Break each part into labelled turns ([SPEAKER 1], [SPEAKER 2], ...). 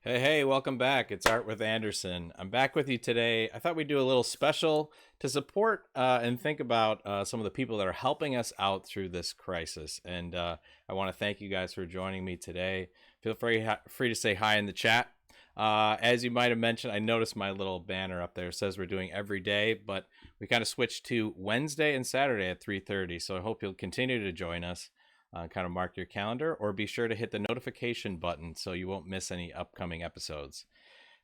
[SPEAKER 1] Hey, welcome back. It's Art with Anderson. I'm back with you today. I thought we'd do a little special to support and think about some of the people that are helping us out through this crisis. And I want to thank you guys for joining me today. Feel free to say hi in the chat. As you might have mentioned, I noticed my little banner up there says we're doing every day, but we kind of switched to Wednesday and Saturday at 3:30. So I hope you'll continue to join us. Kind of mark your calendar, or be sure to hit the notification button so you won't miss any upcoming episodes.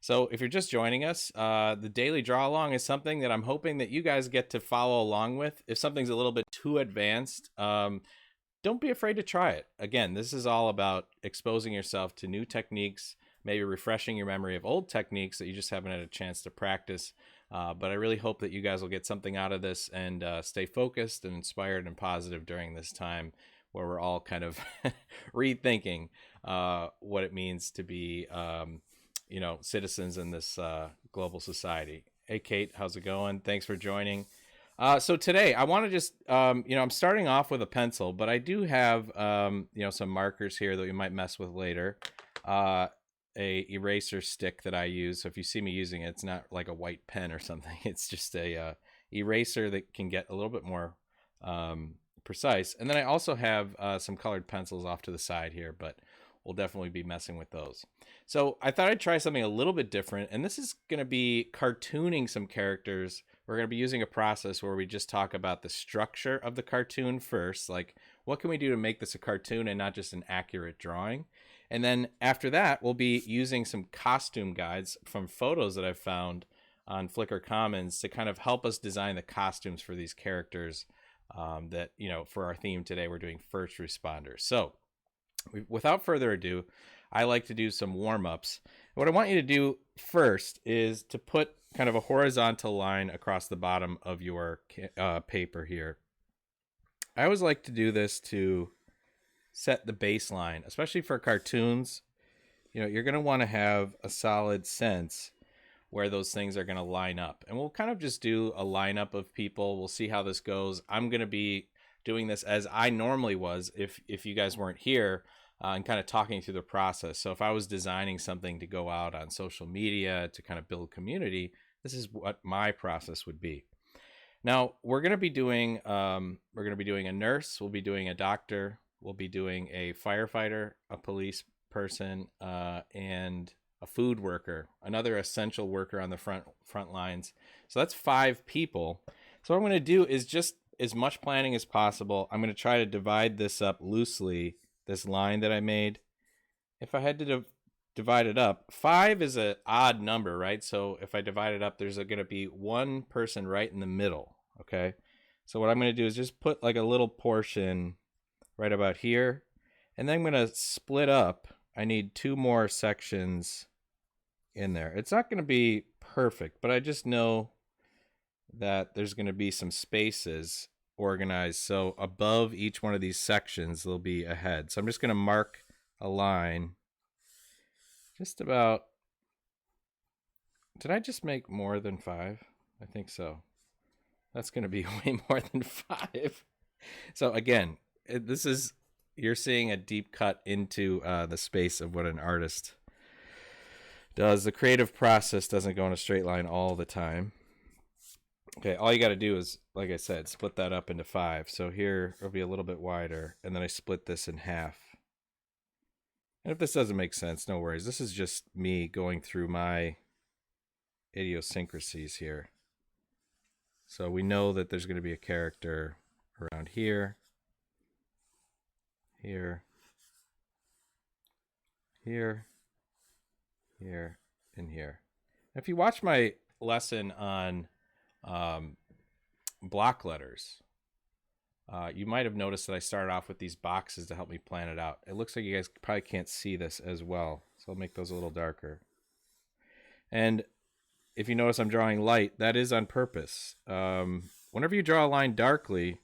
[SPEAKER 1] So if you're just joining us, the daily draw along is something that I'm hoping that you guys get to follow along with. If something's a little bit too advanced, don't be afraid to try it. Again, this is all about exposing yourself to new techniques, maybe refreshing your memory of old techniques that you just haven't had a chance to practice. But I really hope that you guys will get something out of this and stay focused and inspired and positive during this time where we're all kind of rethinking what it means to be, citizens in this global society. Hey, Kate, how's it going? Thanks for joining. So today I want to just, I'm starting off with a pencil, but I do have, some markers here that we might mess with later. A eraser stick that I use. So if you see me using it, it's not like a white pen or something. It's just a eraser that can get a little bit more precise. And then I also have some colored pencils off to the side here, but we'll definitely be messing with those. So I thought I'd try something a little bit different, and this is going to be cartooning some characters. We're going to be using a process where we just talk about the structure of the cartoon first, like what can we do to make this a cartoon and not just an accurate drawing. And then after that, we'll be using some costume guides from photos that I've found on Flickr Commons to kind of help us design the costumes for these characters. For our theme today, we're doing first responders. So without further ado, I like to do some warm-ups. What I want you to do first is to put kind of a horizontal line across the bottom of your paper here. I always like to do this to set the baseline, especially for cartoons. You're going to want to have a solid sense where those things are going to line up. And we'll kind of just do a lineup of people. We'll see how this goes. I'm going to be doing this as I normally was if you guys weren't here, and kind of talking through the process. So if I was designing something to go out on social media to kind of build community, this is what my process would be. Now we're going to be doing a nurse, we'll be doing a doctor, we'll be doing a firefighter, a police person, and a food worker, another essential worker on the front lines. So that's 5 people. So what I'm going to do is just as much planning as possible. I'm going to try to divide this up loosely, this line that I made. If I had to divide it up, 5 is an odd number, right? So if I divide it up, there's going to be one person right in the middle, okay? So what I'm going to do is just put like a little portion right about here, and then I'm going to split up. I need 2 more sections in there. It's not going to be perfect, but I just know that there's going to be some spaces organized. So above each one of these sections, there'll be a head. So I'm just going to mark a line just about. Did I just make more than 5? I think so. That's going to be way more than 5. So again, you're seeing a deep cut into the space of what an artist does. The creative process doesn't go in a straight line all the time. Okay, all you got to do is, like I said, split that up into 5. So here it'll be a little bit wider, and then I split this in half. And if this doesn't make sense, no worries. This is just me going through my idiosyncrasies here. So we know that there's going to be a character around here, here, here, here, and here. If you watch my lesson on block letters, you might have noticed that I started off with these boxes to help me plan it out. It looks like you guys probably can't see this as well, so I'll make those a little darker. And if you notice I'm drawing light, that is on purpose. Whenever you draw a line darkly,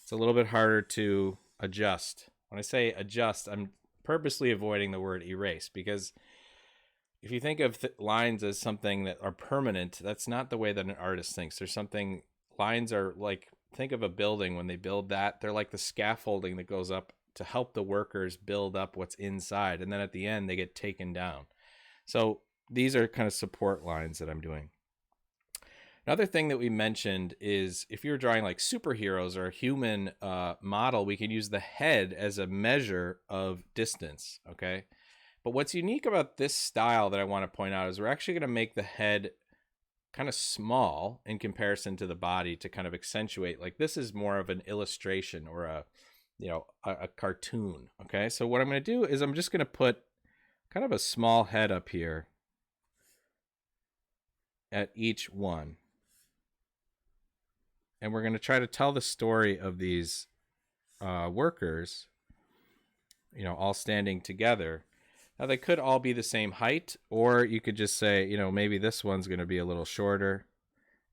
[SPEAKER 1] it's a little bit harder to adjust. When I say adjust, I'm purposely avoiding the word erase, because if you think of lines as something that are permanent, that's not the way that an artist thinks. Lines are like, think of a building. When they build that, they're like the scaffolding that goes up to help the workers build up what's inside. And then at the end, they get taken down. So these are kind of support lines that I'm doing. Another thing that we mentioned is if you're drawing like superheroes or a human model, we can use the head as a measure of distance, okay? But what's unique about this style that I want to point out is we're actually going to make the head kind of small in comparison to the body to kind of accentuate, like this is more of an illustration or a cartoon, okay? So what I'm going to do is I'm just going to put kind of a small head up here at each one. And we're going to try to tell the story of these workers, all standing together. Now, they could all be the same height, or you could just say, maybe this one's going to be a little shorter.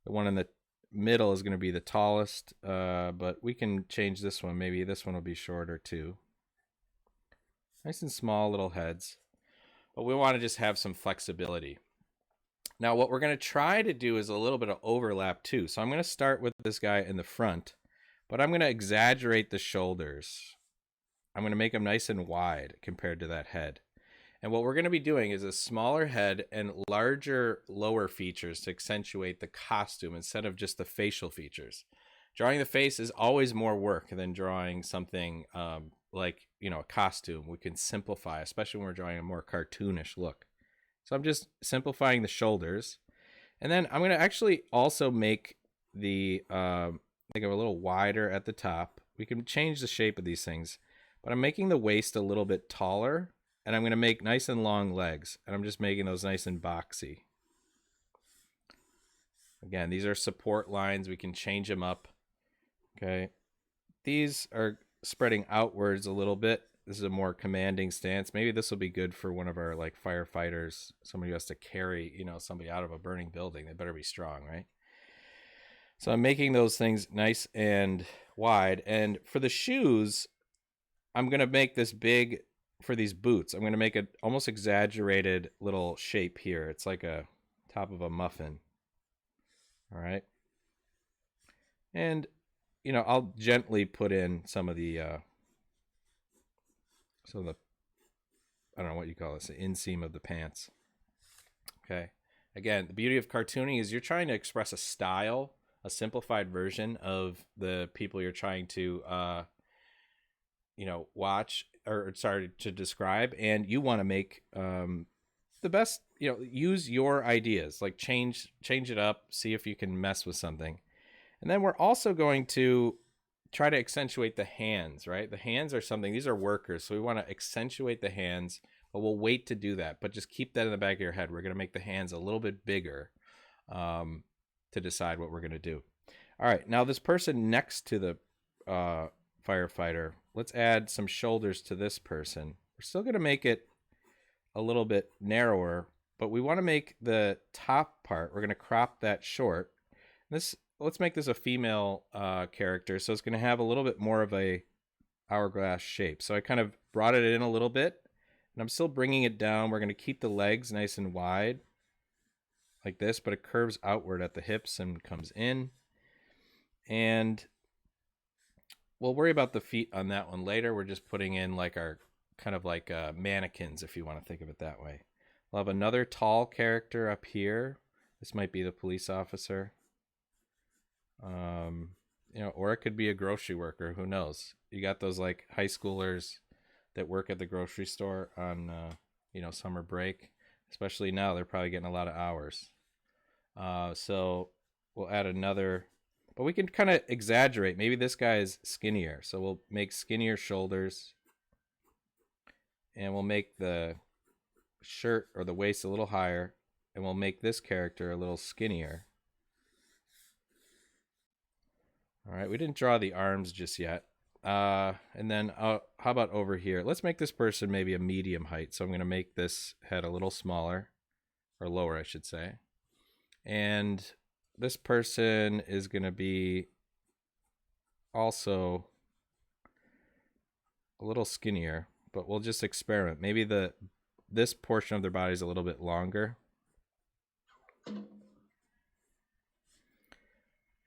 [SPEAKER 1] The one in the middle is going to be the tallest, but we can change this one. Maybe this one will be shorter too. Nice and small little heads, but we want to just have some flexibility. Now, what we're going to try to do is a little bit of overlap too. So I'm going to start with this guy in the front, but I'm going to exaggerate the shoulders. I'm going to make them nice and wide compared to that head. And what we're going to be doing is a smaller head and larger lower features to accentuate the costume instead of just the facial features. Drawing the face is always more work than drawing something like, a costume. We can simplify, especially when we're drawing a more cartoonish look. So I'm just simplifying the shoulders. And then I'm going to actually also make the think of a little wider at the top. We can change the shape of these things, but I'm making the waist a little bit taller, and I'm going to make nice and long legs, and I'm just making those nice and boxy. Again, these are support lines. We can change them up. Okay. These are spreading outwards a little bit. This is a more commanding stance. Maybe this will be good for one of our like firefighters, somebody who has to carry, somebody out of a burning building. They better be strong, right? So I'm making those things nice and wide. And for the shoes, I'm going to make this big. For these boots, I'm going to make an almost exaggerated little shape here. It's like a top of a muffin. All right. And, I'll gently put in some of the, I don't know what you call this, the inseam of the pants. Okay. Again, the beauty of cartooning is you're trying to express a style, a simplified version of the people you're trying to, watch or sorry to describe, and you want to make the best, use your ideas, like change it up, see if you can mess with something. And then we're also going to try to accentuate the hands, right? The hands are something, these are workers, so we want to accentuate the hands, but we'll wait to do that. But just keep that in the back of your head. We're going to make the hands a little bit bigger to decide what we're going to do. All right, now this person next to the firefighter, let's add some shoulders to this person. We're still going to make it a little bit narrower, but we want to make the top part, we're going to crop that short. Let's make this a female character, so it's going to have a little bit more of a hourglass shape. So I kind of brought it in a little bit, and I'm still bringing it down. We're going to keep the legs nice and wide like this, but it curves outward at the hips and comes in. And we'll worry about the feet on that one later. We're just putting in like our kind of like mannequins, if you want to think of it that way. We'll have another tall character up here. This might be the police officer. Or it could be a grocery worker. Who knows? You got those like high schoolers that work at the grocery store on, summer break. Especially now, they're probably getting a lot of hours. So we'll add another, but we can kind of exaggerate. Maybe this guy is skinnier. So we'll make skinnier shoulders, and we'll make the shirt or the waist a little higher, and we'll make this character a little skinnier. All right, we didn't draw the arms just yet. And then how about over here? Let's make this person maybe a medium height. So I'm going to make this head a little smaller, or lower, I should say. And this person is going to be also a little skinnier, but we'll just experiment. Maybe this portion of their body is a little bit longer.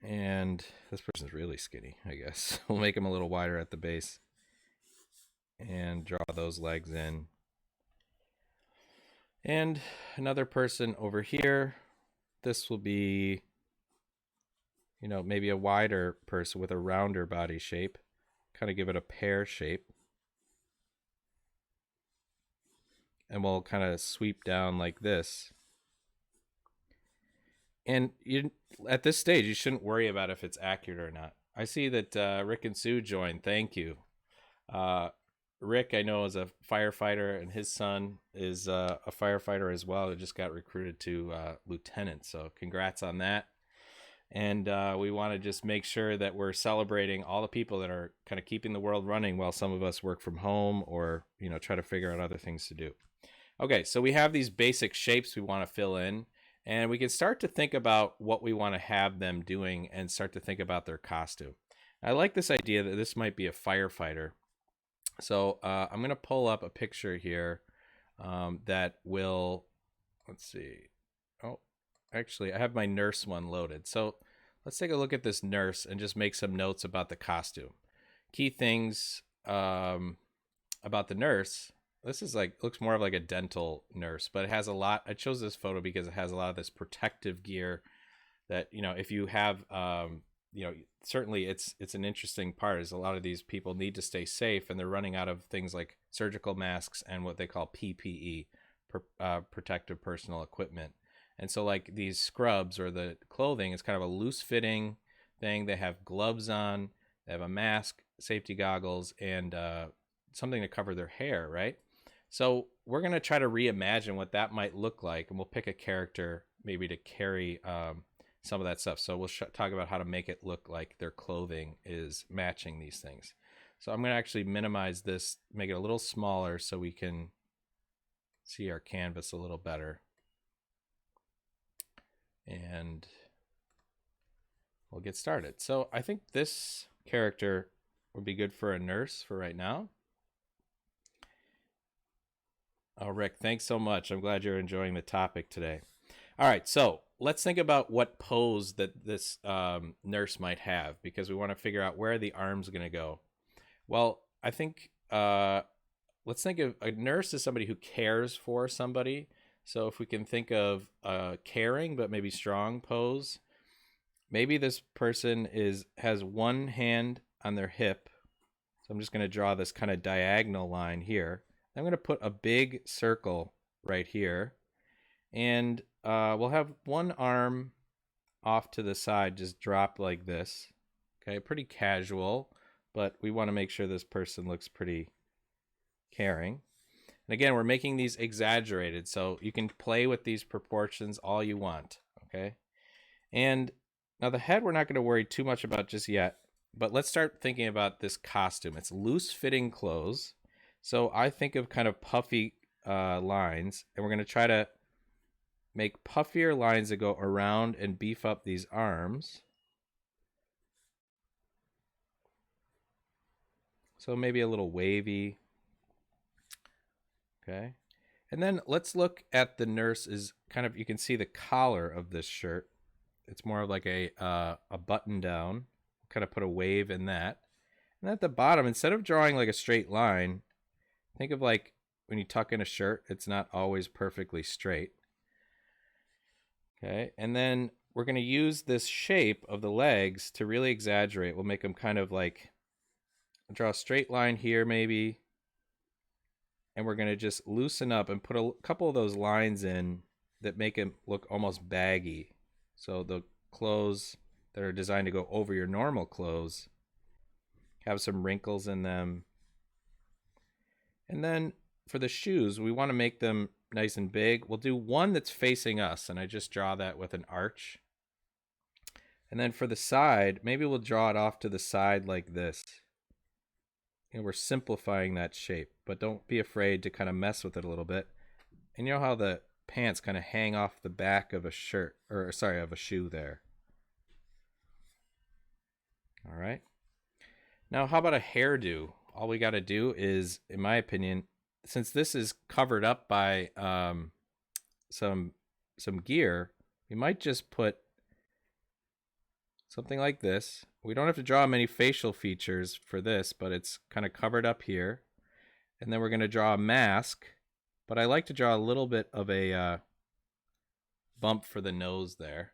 [SPEAKER 1] And this person's really skinny, I guess. We'll make him a little wider at the base and draw those legs in. And another person over here. This will be, maybe a wider person with a rounder body shape. Kind of give it a pear shape. And we'll kind of sweep down like this. And at this stage, you shouldn't worry about if it's accurate or not. I see that Rick and Sue joined. Thank you. Rick, I know, is a firefighter, and his son is a firefighter as well. He just got recruited to lieutenant. So congrats on that. And we want to just make sure that we're celebrating all the people that are kind of keeping the world running while some of us work from home or, try to figure out other things to do. Okay, so we have these basic shapes we want to fill in, and we can start to think about what we want to have them doing and start to think about their costume. I like this idea that this might be a firefighter. So I'm going to pull up a picture here that will, let's see. Oh, actually, I have my nurse one loaded. So let's take a look at this nurse and just make some notes about the costume. Key things about the nurse. This is looks more of like a dental nurse, but it has a lot. I chose this photo because it has a lot of this protective gear that, if you have, certainly it's an interesting part is a lot of these people need to stay safe, and they're running out of things like surgical masks and what they call PPE, protective personal equipment. And so like these scrubs or the clothing is kind of a loose fitting thing. They have gloves on, they have a mask, safety goggles, and something to cover their hair, right? So we're going to try to reimagine what that might look like, and we'll pick a character maybe to carry some of that stuff. So we'll talk about how to make it look like their clothing is matching these things. So I'm going to actually minimize this, make it a little smaller so we can see our canvas a little better. And we'll get started. So I think this character would be good for a nurse for right now. Oh, Rick, thanks so much. I'm glad you're enjoying the topic today. All right, so let's think about what pose that this nurse might have, because we want to figure out where the arm's going to go. Well, I think let's think of a nurse as somebody who cares for somebody. So if we can think of a caring but maybe strong pose, maybe this person has one hand on their hip. So I'm just going to draw this kind of diagonal line here. I'm going to put a big circle right here, and we'll have one arm off to the side, just drop like this. Okay, pretty casual, but we want to make sure this person looks pretty caring. And again, we're making these exaggerated, so you can play with these proportions all you want, okay? And now the head we're not going to worry too much about just yet, but let's start thinking about this costume. It's loose-fitting clothes. So I think of kind of puffy lines, and we're going to try to make puffier lines that go around and beef up these arms. So maybe a little wavy. Okay. And then let's look at the nurse's kind of, you can see the collar of this shirt. It's more of like a button down. Kind of put a wave in that. And at the bottom, instead of drawing like a straight line, think of like when you tuck in a shirt, it's not always perfectly straight. Okay, and then we're going to use this shape of the legs to really exaggerate. We'll make them kind of like, draw a straight line here maybe, and we're going to just loosen up and put a couple of those lines in that make it look almost baggy. So the clothes that are designed to go over your normal clothes have some wrinkles in them. And then for the shoes, we want to make them nice and big. We'll do one that's facing us, and I just draw that with an arch. And then for the side, maybe we'll draw it off to the side like this. And we're simplifying that shape, but don't be afraid to kind of mess with it a little bit. And you know how the pants kind of hang off the back of a shirt, or sorry, of a shoe there. All right. Now, how about a hairdo? All we got to do is, in my opinion, since this is covered up by some gear, we might just put something like this. We don't have to draw many facial features for this, but it's kind of covered up here. And then we're going to draw a mask but I like to draw a little bit of a bump for the nose there.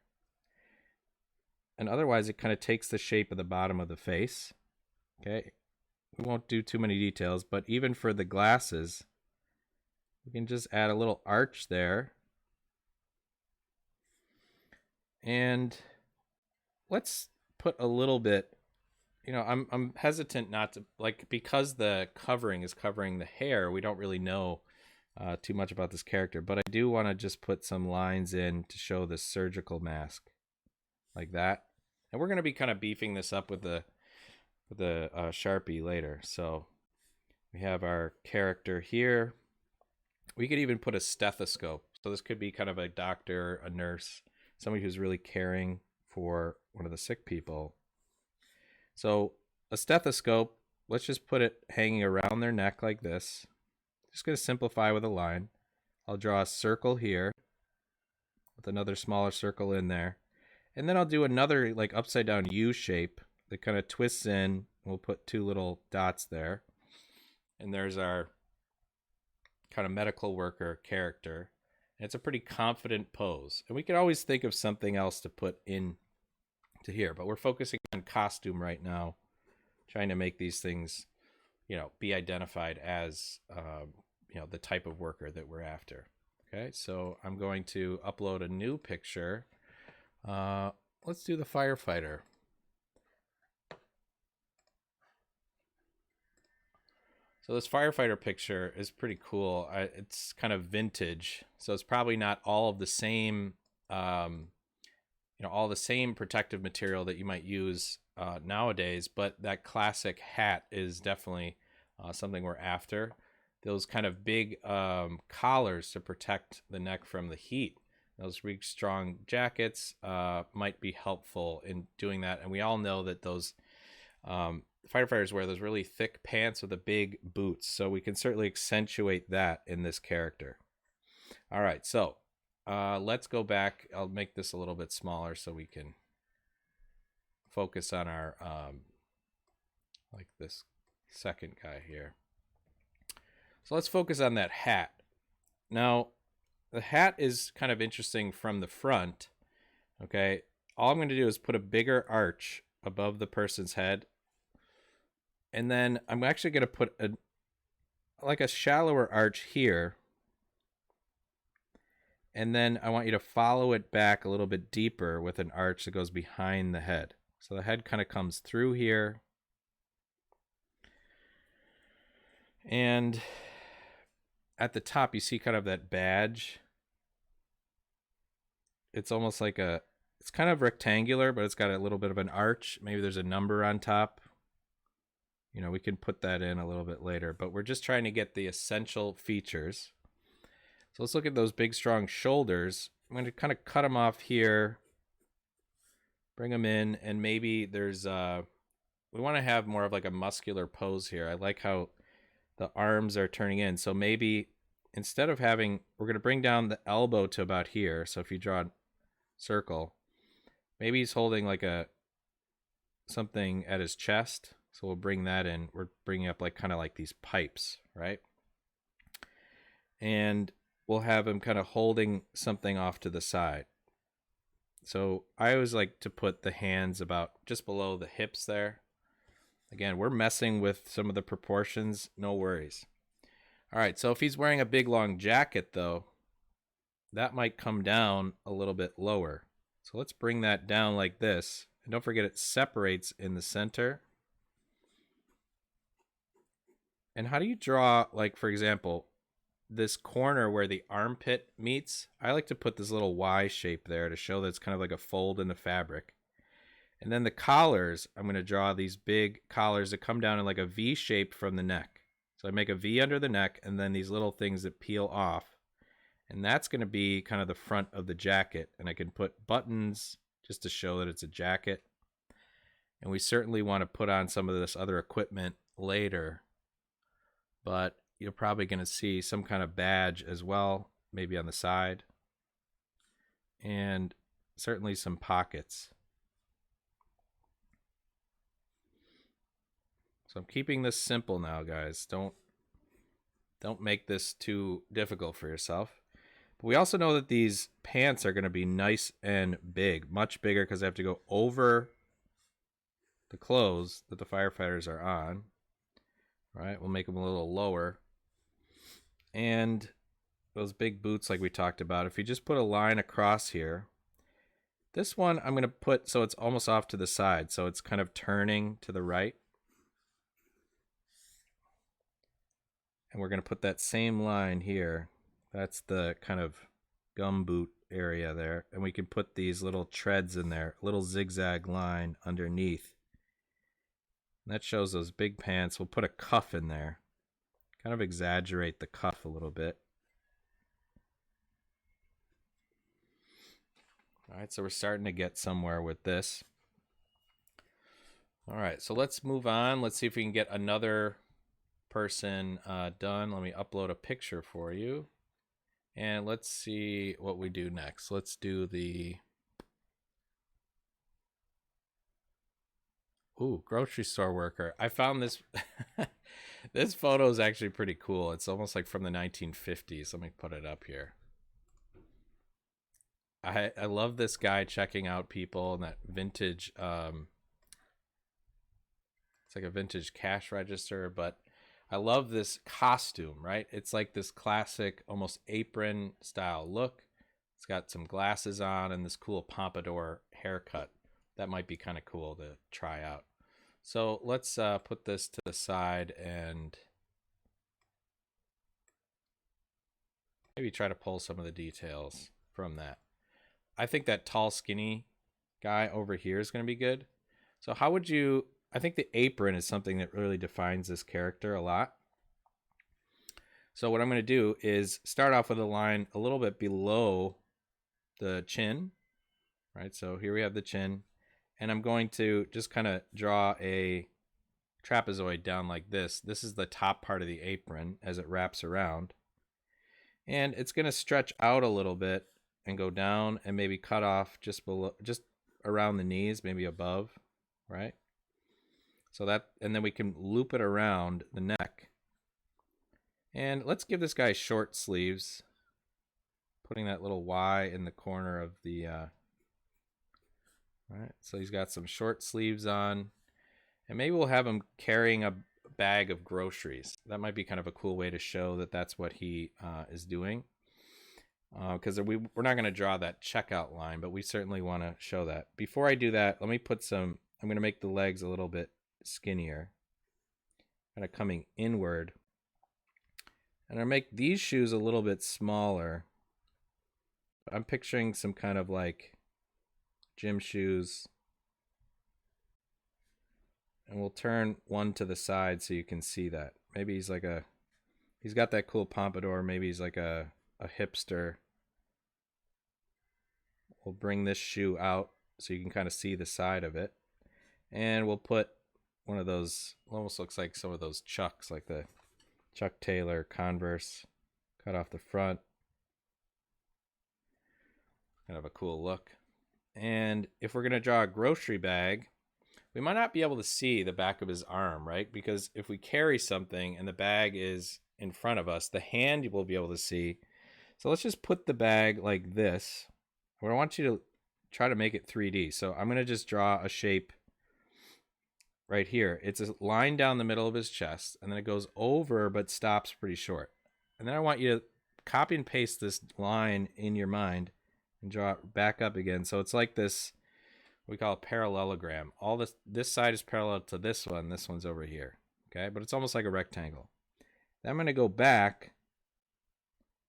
[SPEAKER 1] And otherwise, it kind of takes the shape of the bottom of the face. Okay, we won't do too many details, but even for the glasses, we can just add a little arch there. And let's put a little bit, I'm hesitant not to, like, because the covering is covering the hair, we don't really know too much about this character, but I do want to just put some lines in to show the surgical mask like that. And we're going to be kind of beefing this up with the Sharpie later. So we have our character here. We could even put a stethoscope. So this could be kind of a doctor, a nurse, somebody who's really caring for one of the sick people. So a stethoscope, let's just put it hanging around their neck like this. Just going to simplify with a line. I'll draw a circle here with another smaller circle in there. And then I'll do another like upside down U shape that kind of twists in. We'll put 2 little dots there. And there's our kind of medical worker character. And it's a pretty confident pose. And we could always think of something else to put in to here, but we're focusing on costume right now, trying to make these things, be identified as, the type of worker that we're after. Okay, so I'm going to upload a new picture. Let's do the firefighter. So this firefighter picture is pretty cool. It's kind of vintage, so it's probably not all of the same, all the same protective material that you might use nowadays, but that classic hat is definitely something we're after. Those kind of big collars to protect the neck from the heat. Those big, strong jackets might be helpful in doing that. And we all know that those firefighters wear those really thick pants with the big boots. So we can certainly accentuate that in this character. All right, so let's go back. I'll make this a little bit smaller so we can focus on our, like this second guy here. So let's focus on that hat. Now, the hat is kind of interesting from the front. Okay, all I'm going to do is put a bigger arch above the person's head. And then I'm actually going to put a shallower arch here. And then I want you to follow it back a little bit deeper with an arch that goes behind the head. So the head kind of comes through here. And at the top, you see kind of that badge. It's almost like it's kind of rectangular, but it's got a little bit of an arch. Maybe there's a number on top. We can put that in a little bit later, but we're just trying to get the essential features. So let's look at those big, strong shoulders. I'm going to kind of cut them off here, bring them in, and maybe there's we want to have more of like a muscular pose here. I like how the arms are turning in. So maybe instead of we're going to bring down the elbow to about here. So if you draw a circle, maybe he's holding like something at his chest. So we'll bring that in. We're bringing up kind of like these pipes, right? And we'll have him kind of holding something off to the side. So I always like to put the hands about just below the hips there. Again, we're messing with some of the proportions, no worries. All right, so if he's wearing a big long jacket though, that might come down a little bit lower. So let's bring that down like this. And don't forget it separates in the center. And how do you draw, like, for example, this corner where the armpit meets? I like to put this little Y shape there to show that it's kind of like a fold in the fabric. And then the collars, I'm going to draw these big collars that come down in like a V shape from the neck. So I make a V under the neck and then these little things that peel off. And that's going to be kind of the front of the jacket. And I can put buttons just to show that it's a jacket. And we certainly want to put on some of this other equipment later. But you're probably going to see some kind of badge as well, maybe on the side. And certainly some pockets. So I'm keeping this simple now, guys. Don't Don't make this too difficult for yourself. But we also know that these pants are going to be nice and big, much bigger because they have to go over the clothes that the firefighters are on. All right, we'll make them a little lower. And those big boots like we talked about, if you just put a line across here, this one I'm going to put so it's almost off to the side, so it's kind of turning to the right. And we're going to put that same line here. That's the kind of gum boot area there. And we can put these little treads in there, a little zigzag line underneath. And that shows those big pants. We'll put a cuff in there. Kind of exaggerate the cuff a little bit. All right, so we're starting to get somewhere with this. All right, so let's move on. Let's see if we can get another person done. Let me upload a picture for you. And let's see what we do next. Let's do the grocery store worker. I found this this photo is actually pretty cool. It's almost like from the 1950s. Let me put it up here. I love this guy checking out people and that vintage it's like a vintage cash register, but I love this costume, right? It's like this classic almost apron style look. It's got some glasses on and this cool pompadour haircut. That might be kind of cool to try out. So let's put this to the side and maybe try to pull some of the details from that. I think that tall, skinny guy over here is going to be good. So how would you, I think the apron is something that really defines this character a lot. So what I'm going to do is start off with a line a little bit below the chin, right? So here we have the chin, and I'm going to just kind of draw a trapezoid down like this. This is the top part of the apron as it wraps around. And it's going to stretch out a little bit and go down and maybe cut off just below, just around the knees, maybe above, right? So that, and then we can loop it around the neck. And let's give this guy short sleeves, putting that little Y in the corner of the, all right, so he's got some short sleeves on, and maybe we'll have him carrying a bag of groceries. That might be kind of a cool way to show that that's what he is doing. Because we're not going to draw that checkout line, but we certainly want to show that. Before I do that, let me put some, I'm going to make the legs a little bit skinnier, kind of coming inward. And I make these shoes a little bit smaller. I'm picturing some kind of like gym shoes. And we'll turn one to the side so you can see that. Maybe he's like he's got that cool pompadour. Maybe he's like a hipster. We'll bring this shoe out so you can kind of see the side of it. And we'll put one of those, almost looks like some of those Chucks, like the Chuck Taylor Converse, cut off the front. Kind of a cool look. And if we're going to draw a grocery bag, we might not be able to see the back of his arm, right? Because if we carry something and the bag is in front of us, the hand you will be able to see. So let's just put the bag like this. I want you to try to make it 3D. So I'm going to just draw a shape right here. It's a line down the middle of his chest, and then it goes over but stops pretty short. And then I want you to copy and paste this line in your mind and draw it back up again. So it's like this, we call a parallelogram. All this side is parallel to this one. This one's over here. Okay, but it's almost like a rectangle. Then I'm going to go back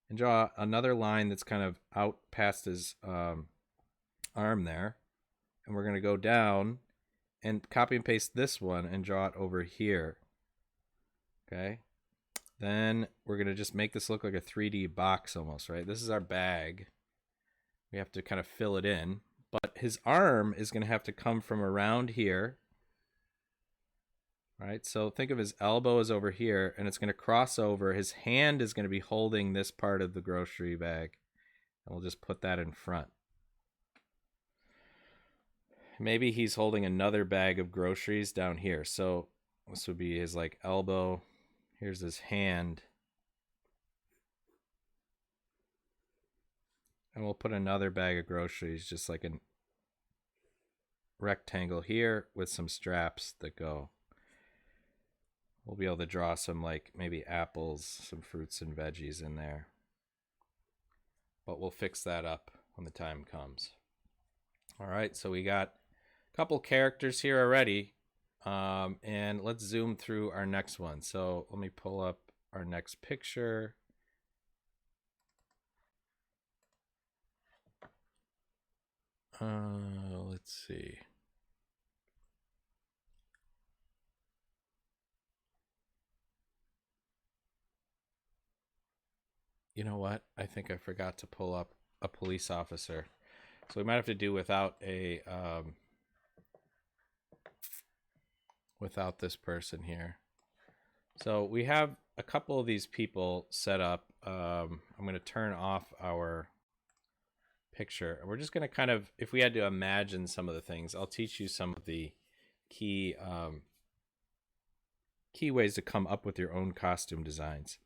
[SPEAKER 1] and draw another line that's kind of out past his arm there. And we're going to go down and copy and paste this one and draw it over here. Okay. Then we're going to just make this look like a 3D box almost, right? This is our bag. We have to kind of fill it in. But his arm is going to have to come from around here. Right, so think of his elbow as over here, and it's going to cross over. His hand is going to be holding this part of the grocery bag, and we'll just put that in front. Maybe he's holding another bag of groceries down here. So this would be his like elbow. Here's his hand. And we'll put another bag of groceries, just like a rectangle here with some straps that go. We'll be able to draw some, like maybe apples, some fruits and veggies in there. But we'll fix that up when the time comes. All right, so we got a couple characters here already. And let's zoom through our next one. So let me pull up our next picture. Let's see. You know what? I think I forgot to pull up a police officer. So we might have to do without a without this person here. So we have a couple of these people set up. I'm going to turn off our picture. We're just going to kind of, if we had to imagine some of the things, I'll teach you some of the key ways to come up with your own costume designs.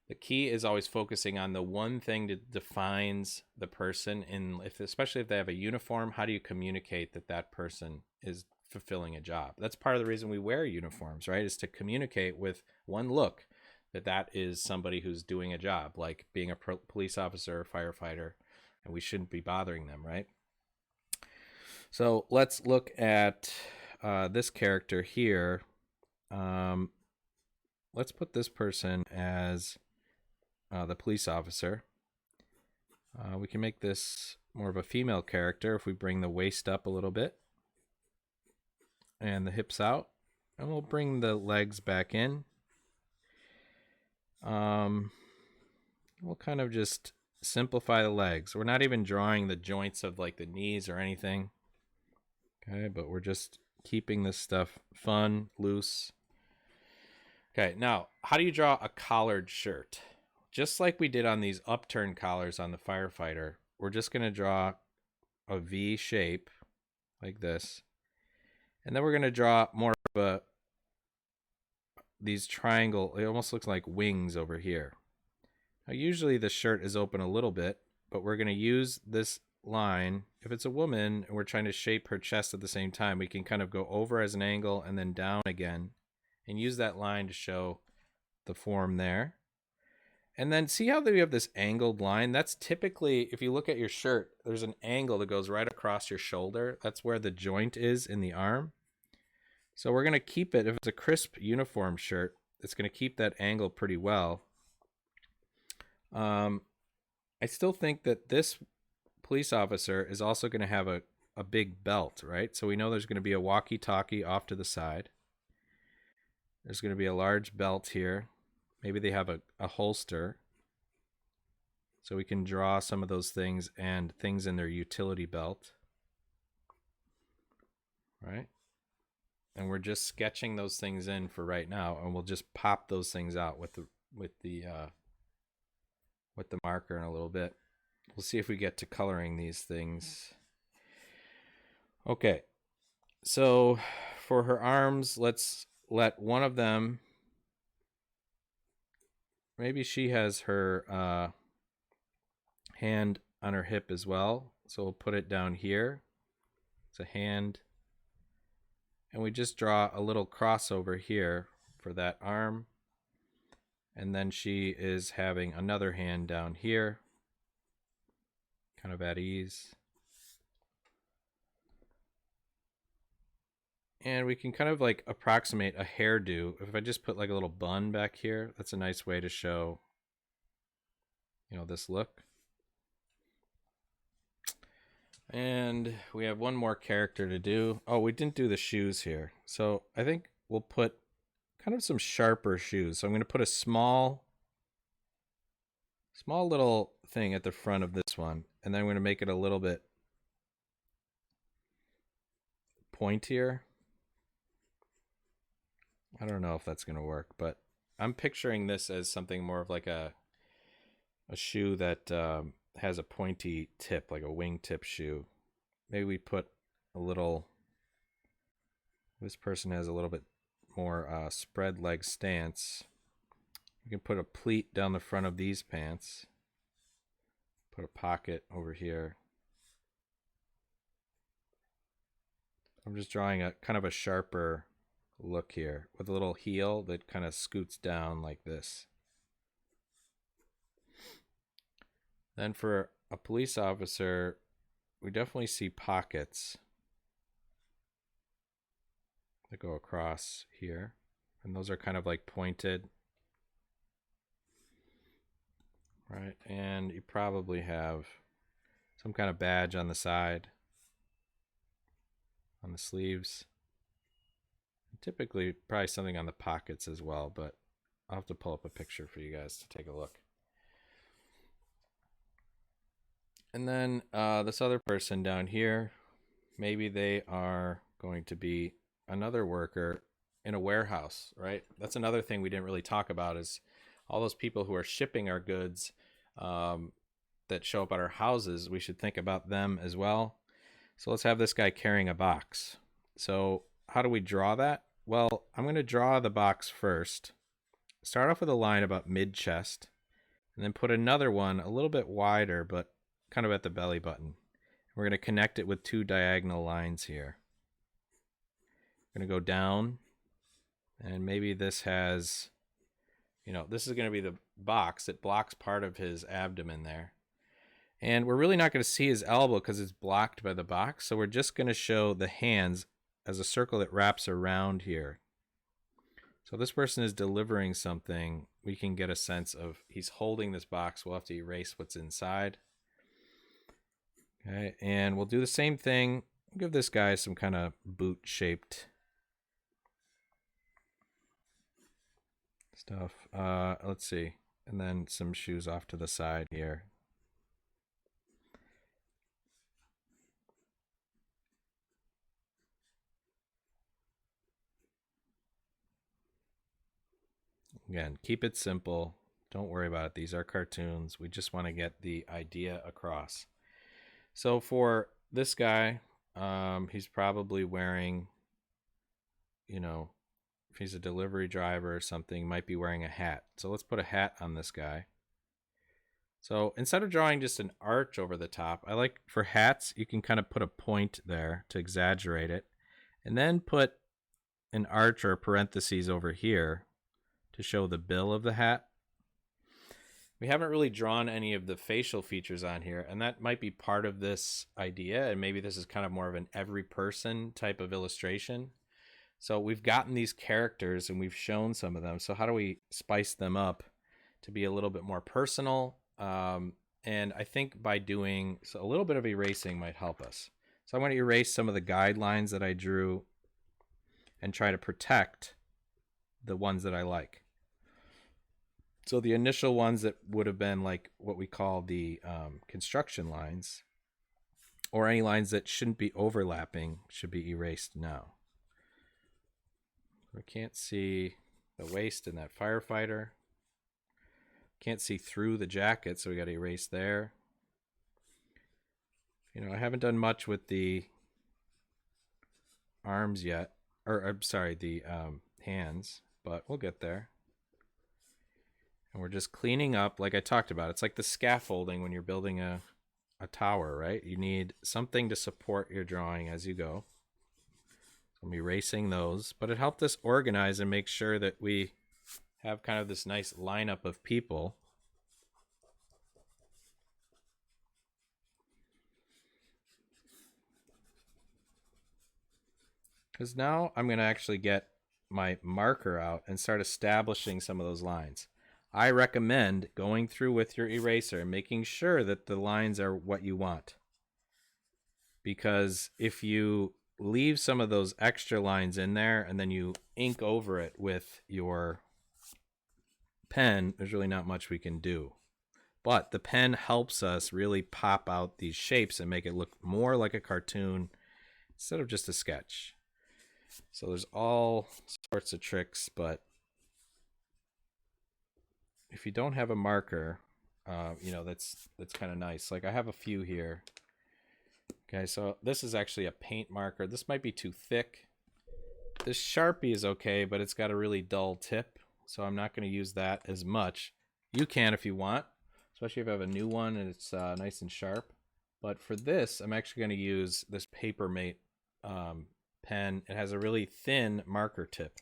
[SPEAKER 1] The key is always focusing on the one thing that defines the person, and especially if they have a uniform, how do you communicate that that person is fulfilling a job? That's part of the reason we wear uniforms, right? Is to communicate with one look that that is somebody who's doing a job, like being a police officer or firefighter, and we shouldn't be bothering them, right? So let's look at this character here. Let's put this person as the police officer. We can make this more of a female character if we bring the waist up a little bit and the hips out, and we'll bring the legs back in. We'll kind of just simplify the legs. We're not even drawing the joints of like the knees or anything. Okay, but we're just keeping this stuff fun, loose. Okay, now how do you draw a collared shirt? Just like we did on these upturned collars on the firefighter, we're just going to draw a V shape like this. And then we're going to draw more of these triangle, it almost looks like wings over here. Now usually the shirt is open a little bit, but we're going to use this line. If it's a woman and we're trying to shape her chest at the same time, we can kind of go over as an angle and then down again and use that line to show the form there. And then see how we have this angled line? That's typically, if you look at your shirt, there's an angle that goes right across your shoulder. That's where the joint is in the arm. So we're going to keep it, if it's a crisp uniform shirt, it's going to keep that angle pretty well. I still think that this police officer is also going to have a big belt, right? So we know there's going to be a walkie-talkie off to the side. There's going to be a large belt here. Maybe they have a holster. So we can draw some of those things and things in their utility belt. Right? And we're just sketching those things in for right now, and we'll just pop those things out with the marker in a little bit. We'll see if we get to coloring these things. Okay. So for her arms, let's let one of them, maybe she has her hand on her hip as well. So we'll put it down here. It's a hand. And we just draw a little crossover here for that arm. And then she is having another hand down here, kind of at ease. And we can kind of like approximate a hairdo. If I just put like a little bun back here, that's a nice way to show, you know, this look. And we have one more character to do. Oh, we didn't do the shoes here. So I think we'll put kind of some sharper shoes. So I'm going to put a small little thing at the front of this one. And then I'm going to make it a little bit pointier. I don't know if that's going to work, but I'm picturing this as something more of like a shoe that has a pointy tip, like a wingtip shoe. Maybe we put a little, this person has a little bit more spread leg stance. We can put a pleat down the front of these pants. Put a pocket over here. I'm just drawing a kind of a sharper look here with a little heel that kind of scoots down like this. Then for a police officer, we definitely see pockets that go across here. And those are kind of like pointed. Right, and you probably have some kind of badge on the side, on the sleeves. Typically, probably something on the pockets as well, but I'll have to pull up a picture for you guys to take a look. And then this other person down here, maybe they are going to be another worker in a warehouse, right? That's another thing we didn't really talk about is all those people who are shipping our goods that show up at our houses. We should think about them as well. So let's have this guy carrying a box. So how do we draw that? Well, I'm going to draw the box first. Start off with a line about mid-chest, and then put another one a little bit wider, but kind of at the belly button. We're going to connect it with two diagonal lines here. We're going to go down, and maybe this has, this is going to be the box that blocks part of his abdomen there. And we're really not going to see his elbow because it's blocked by the box, so we're just going to show the hands as a circle that wraps around here. So this person is delivering something. We can get a sense of he's holding this box. We'll have to erase what's inside. Okay, and we'll do the same thing. Give this guy some kind of boot-shaped stuff. Let's see. And then some shoes off to the side here. Again, keep it simple. Don't worry about it. These are cartoons. We just want to get the idea across. So for this guy, he's probably wearing, if he's a delivery driver or something, might be wearing a hat. So let's put a hat on this guy. So instead of drawing just an arch over the top, I like for hats, you can kind of put a point there to exaggerate it. And then put an arch or parentheses over here to show the bill of the hat. We haven't really drawn any of the facial features on here, and that might be part of this idea, and maybe this is kind of more of an every person type of illustration. So we've gotten these characters and we've shown some of them. So how do we spice them up to be a little bit more personal? And I think by doing a little bit of erasing might help us. So I'm going to erase some of the guidelines that I drew and try to protect the ones that I like. So the initial ones that would have been like what we call the construction lines, or any lines that shouldn't be overlapping, should be erased now. We can't see the waist in that firefighter. Can't see through the jacket, so we got to erase there. I haven't done much with the arms yet, or I'm sorry, the hands, but we'll get there. And we're just cleaning up, like I talked about. It's like the scaffolding when you're building a tower, right? You need something to support your drawing as you go. So I'm erasing those, but it helped us organize and make sure that we have kind of this nice lineup of people. Because now I'm going to actually get my marker out and start establishing some of those lines. I recommend going through with your eraser and making sure that the lines are what you want. Because if you leave some of those extra lines in there and then you ink over it with your pen, there's really not much we can do. But the pen helps us really pop out these shapes and make it look more like a cartoon instead of just a sketch. So there's all sorts of tricks, but if you don't have a marker, that's kind of nice. Like I have a few here. Okay, so this is actually a paint marker. This might be too thick. This Sharpie is okay, but it's got a really dull tip, so I'm not going to use that as much. You can if you want, especially if I have a new one and it's nice and sharp. But for this, I'm actually going to use this Papermate pen. It has a really thin marker tip.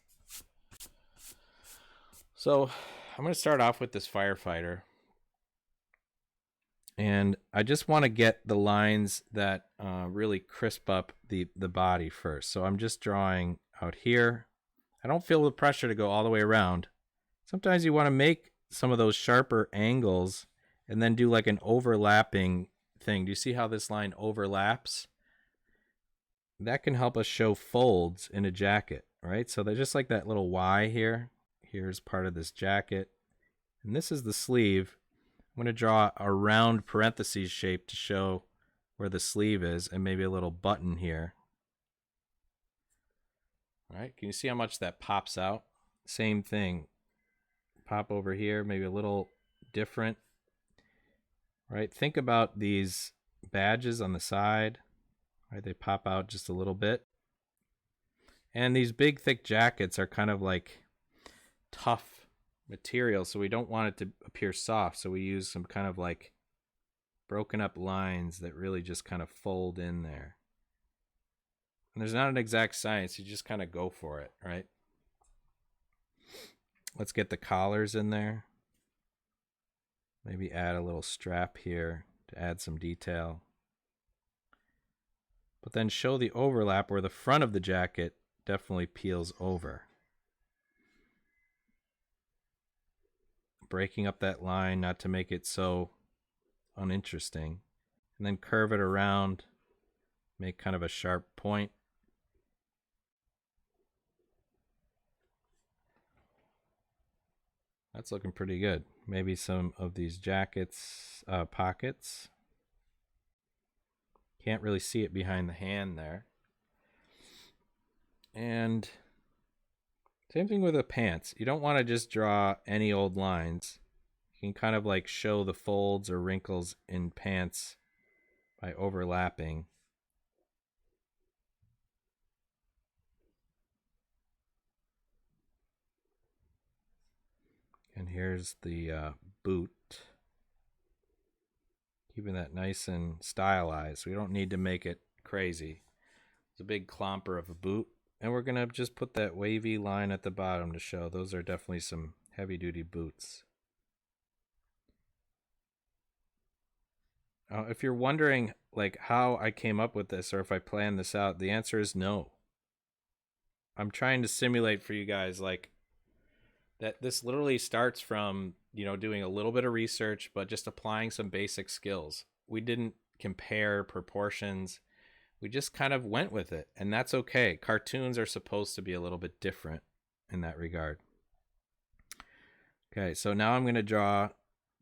[SPEAKER 1] So I'm going to start off with this Firefighter. And I just want to get the lines that really crisp up the body first. So I'm just drawing out here. I don't feel the pressure to go all the way around. Sometimes you want to make some of those sharper angles and then do like an overlapping thing. Do you see how this line overlaps? That can help us show folds in a jacket, right? So they're just like that little Y here. Here's part of this jacket. And this is the sleeve. I'm going to draw a round parentheses shape to show where the sleeve is, and maybe a little button here. All right, can you see how much that pops out? Same thing. Pop over here, maybe a little different. Right, think about these badges on the side. Right, they pop out just a little bit. And these big thick jackets are kind of like tough material, so we don't want it to appear soft, so we use some kind of like broken up lines that really just kind of fold in there. And there's not an exact science, you just kind of go for it, right? Let's get the collars in there. Maybe add a little strap here to add some detail. But then show the overlap where the front of the jacket definitely peels over. Breaking up that line not to make it so uninteresting. And then curve it around, make kind of a sharp point. That's looking pretty good. Maybe some of these jackets, pockets. Can't really see it behind the hand there. And same thing with the pants. You don't want to just draw any old lines. You can kind of like show the folds or wrinkles in pants by overlapping. And here's the boot. Keeping that nice and stylized. We don't need to make it crazy. It's a big clomper of a boot. And we're going to just put that wavy line at the bottom to show those are definitely some heavy-duty boots. If you're wondering like how I came up with this or if I planned this out, the answer is no. I'm trying to simulate for you guys like that this literally starts from, you know, doing a little bit of research, but just applying some basic skills. We didn't compare proportions. We just kind of went with it, and that's okay. Cartoons are supposed to be a little bit different in that regard. Okay, so now I'm going to draw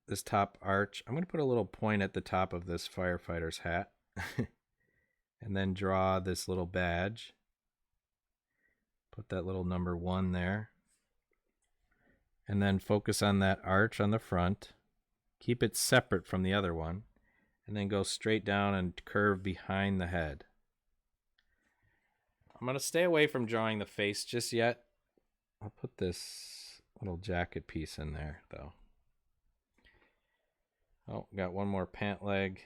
[SPEAKER 1] this top arch. I'm going to put a little point at the top of this firefighter's hat and then draw this little badge. Put that little number 1 there. And then focus on that arch on the front. Keep it separate from the other one. And then go straight down and curve behind the head. I'm going to stay away from drawing the face just yet. I'll put this little jacket piece in there, though. Oh, got one more pant leg.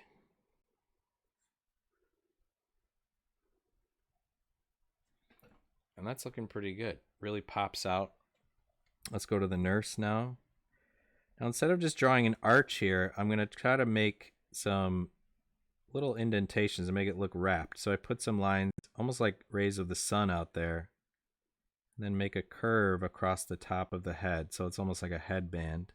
[SPEAKER 1] And that's looking pretty good. Really pops out. Let's go to the nurse now. Now, instead of just drawing an arch here, I'm going to try to make some little indentations and make it look wrapped. So I put some lines, almost like rays of the sun out there, and then make a curve across the top of the head. So it's almost like a headband.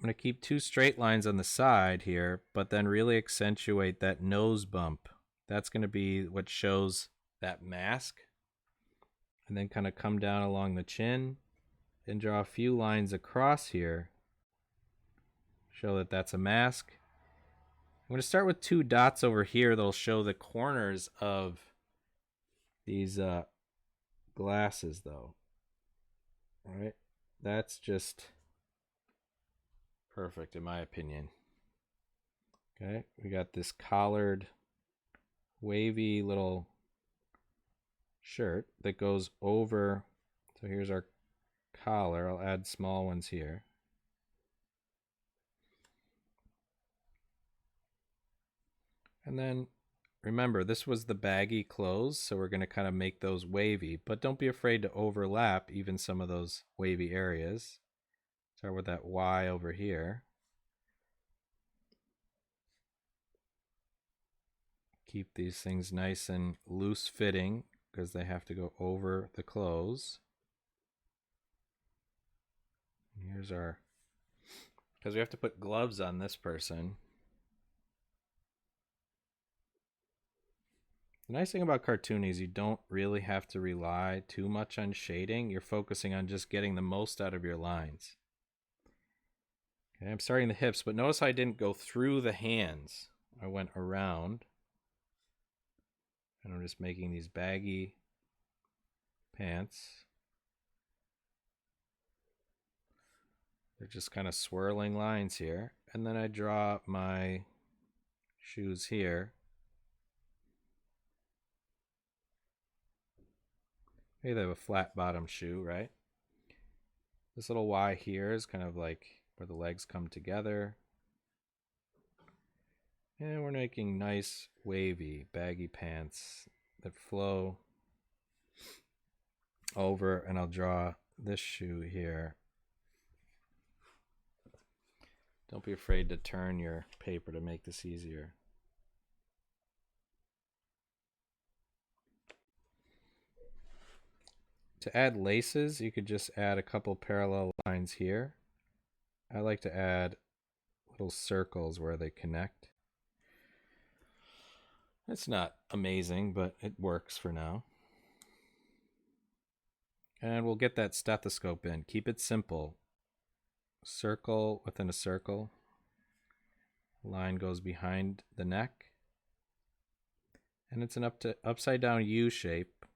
[SPEAKER 1] I'm going to keep 2 straight lines on the side here, but then really accentuate that nose bump. That's going to be what shows that mask. And then kind of come down along the chin and draw a few lines across here. Show that that's a mask. I'm going to start with 2 dots over here that'll show the corners of these glasses, though. All right, that's just perfect in my opinion. Okay, we got this collared, wavy little shirt that goes over. So here's our collar, I'll add small ones here. And then remember, this was the baggy clothes, so we're going to kind of make those wavy, but don't be afraid to overlap even some of those wavy areas. Start with that Y over here. Keep these things nice and loose fitting because they have to go over the clothes. And here's our, because we have to put gloves on this person. The nice thing about cartooning is you don't really have to rely too much on shading. You're focusing on just getting the most out of your lines. Okay, I'm starting the hips, but notice I didn't go through the hands. I went around. And I'm just making these baggy pants. They're just kind of swirling lines here. And then I draw my shoes here. Maybe they have a flat bottom shoe, right? This little Y here is kind of like where the legs come together. And we're making nice, wavy, baggy pants that flow over, and I'll draw this shoe here. Don't be afraid to turn your paper to make this easier. To add laces, you could just add a couple parallel lines here. I like to add little circles where they connect. It's not amazing, but it works for now. And we'll get that stethoscope in. Keep it simple. Circle within a circle. Line goes behind the neck. And it's an upside down U shape.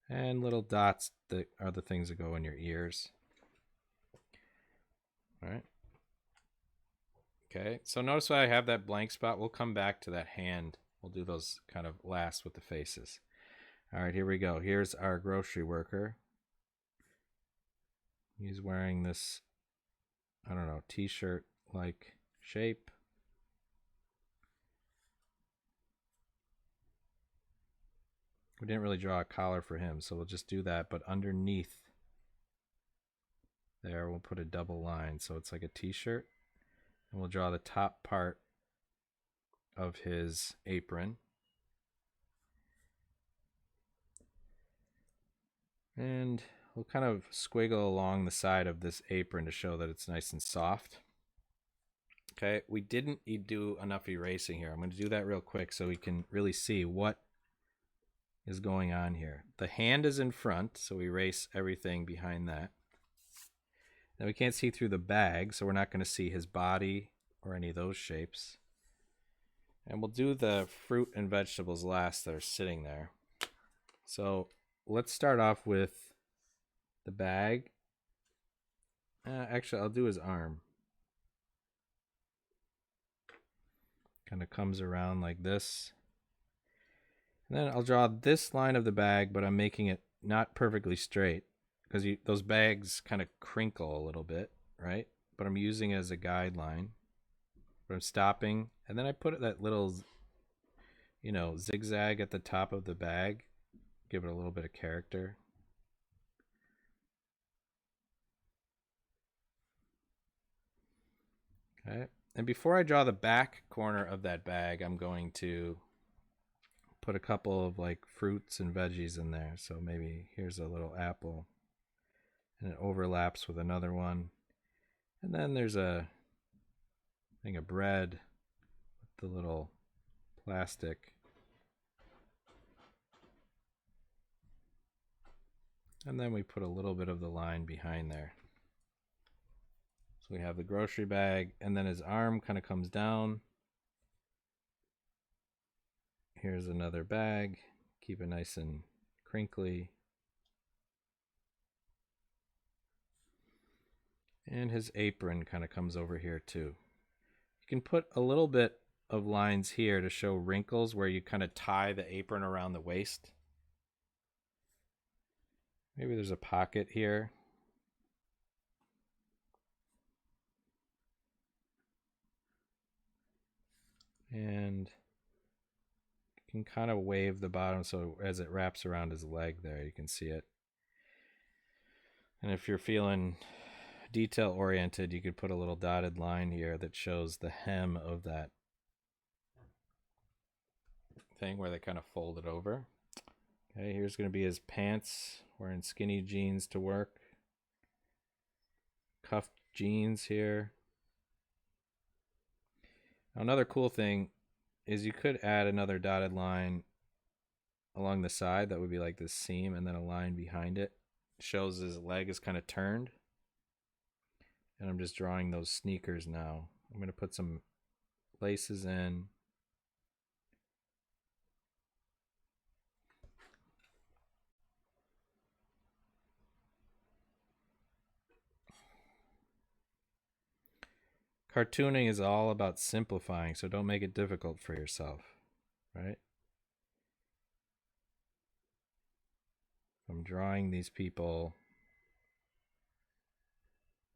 [SPEAKER 1] And little dots that are the things that go in your ears. All right. Okay, so notice why I have that blank spot. We'll come back to that hand. We'll do those kind of last with the faces. All right, here we go. Here's our grocery worker. He's wearing this, I don't know, t-shirt like shape. We didn't really draw a collar for him, so we'll just do that. But underneath there, we'll put a double line. So it's like a t-shirt. And we'll draw the top part of his apron. And we'll kind of squiggle along the side of this apron to show that it's nice and soft. Okay, we didn't do enough erasing here. I'm going to do that real quick so we can really see what is going on here. The hand is in front, so we erase everything behind that. Now we can't see through the bag, so we're not going to see his body or any of those shapes. And we'll do the fruit and vegetables last that are sitting there. So let's start off with the bag. Actually, I'll do his arm. Kind of comes around like this. And then I'll draw this line of the bag, but I'm making it not perfectly straight because those bags kind of crinkle a little bit, right? But I'm using it as a guideline. But I'm stopping, and then I put that little, zigzag at the top of the bag. Give it a little bit of character. Okay. And before I draw the back corner of that bag, I'm going to put a couple of like fruits and veggies in there. So maybe here's a little apple, and it overlaps with another one. And then there's a thing of bread with the little plastic. And then we put a little bit of the line behind there. So we have the grocery bag, and then his arm kind of comes down. Here's another bag. Keep it nice and crinkly. And his apron kind of comes over here too. You can put a little bit of lines here to show wrinkles where you kind of tie the apron around the waist. Maybe there's a pocket here. And you can kind of wave the bottom so as it wraps around his leg there, you can see it. And if you're feeling detail oriented, you could put a little dotted line here that shows the hem of that thing where they kind of fold it over. Okay, here's going to be his pants, wearing skinny jeans to work. Cuffed jeans here. Now, another cool thing is you could add another dotted line along the side. That would be like this seam, and then a line behind it. Shows his leg is kind of turned. And I'm just drawing those sneakers now. I'm going to put some laces in. Cartooning is all about simplifying, so don't make it difficult for yourself, right? I'm drawing these people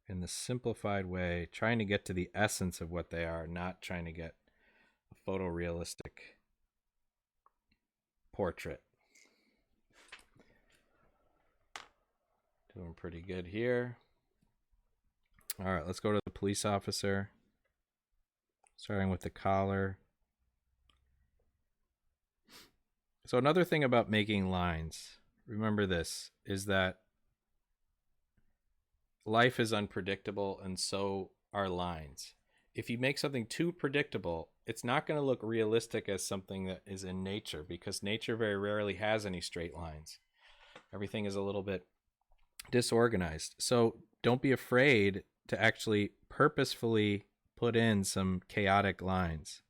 [SPEAKER 1] in the simplified way, trying to get to the essence of what they are, not trying to get a photorealistic portrait. Doing pretty good here. All right, let's go to the police officer. Starting with the collar. So another thing about making lines, remember this, is that life is unpredictable and so are lines. If you make something too predictable, it's not going to look realistic as something that is in nature, because nature very rarely has any straight lines. Everything is a little bit disorganized. So don't be afraid to actually purposefully put in some chaotic lines.